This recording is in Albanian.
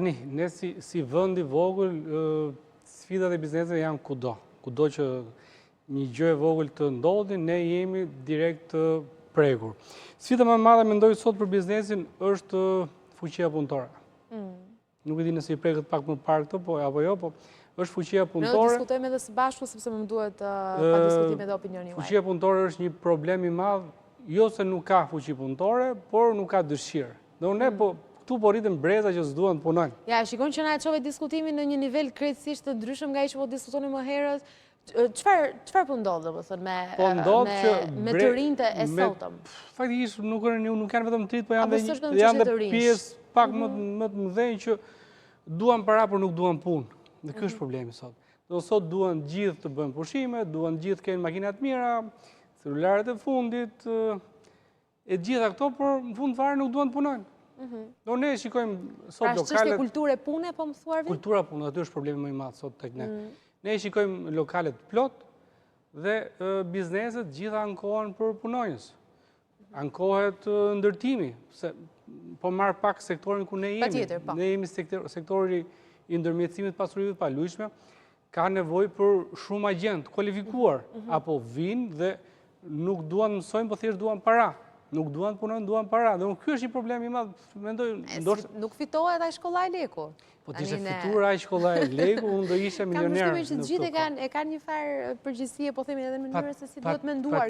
Ne si vend i vogël, sfidat e bizneseve janë kudo. Kudo që një gjë e vogël të ndodhi, ne jemi direkt të prekur. Sfida më e madhe mendoj sot për biznesin është fuqia punëtore. Nuk e di nëse i prekët pak më parë këto, apo jo, po është fuqia punëtore. Ne diskutojmë edhe së bashku, sepse më duhet pa diskutime dhe opinioni juaj. Fuqia punëtore është një problem i madh, jo se nuk ka fuqi punëtore, por nuk ka dëshirë. Dhe unë këtu po rritën breza që s'duan të punojnë. Ja, shikon që na e çove diskutimin në një nivel krejtësisht të ndryshëm nga ai që po diskutoni më herët. Çfarë po ndodh domethënë me të rinjtë e sotëm? Faktikisht nuk janë vetëm të rinjtë, po janë dhe pjesë pak më të mëdhenj që duan para por nuk duan punë. Dhe ky është problemi sot. Do sot duan gjithë të bëjnë pushime, duan gjithë kenë makina të mira, celularet e fundit, e gjitha këto, por në fund fare nuk duan të punojnë. Do ne shikojmë sot lokalet... Pra çështje kulture pune, po më thuar vi? Kultura pune, aty është problemi më i madh sot tek ne. Ne shikojmë lokalet plot dhe bizneset gjitha ankohen për punonjës. Ankohet ndërtimi, po marr pak sektorin ku ne jemi. Patjetër, po. Ne jemi sektori i ndërmjetësimit pasurive të palujshme, ka nevojë për shumë agent kualifikuar, apo vinë dhe nuk duan mësojnë, po thjesht duan para. Nuk duan punojnë, duan para. Dhe ky është një problem i madh, mendoj. Nuk fitohet ai shkollaj leku. Po të ishte fitur ai shkollaj leku, unë do isha milioner. Kam përshtypjen që të gjithë e kanë një farë përgjegjësie, po themi edhe në mënyrën se si duhet menduar.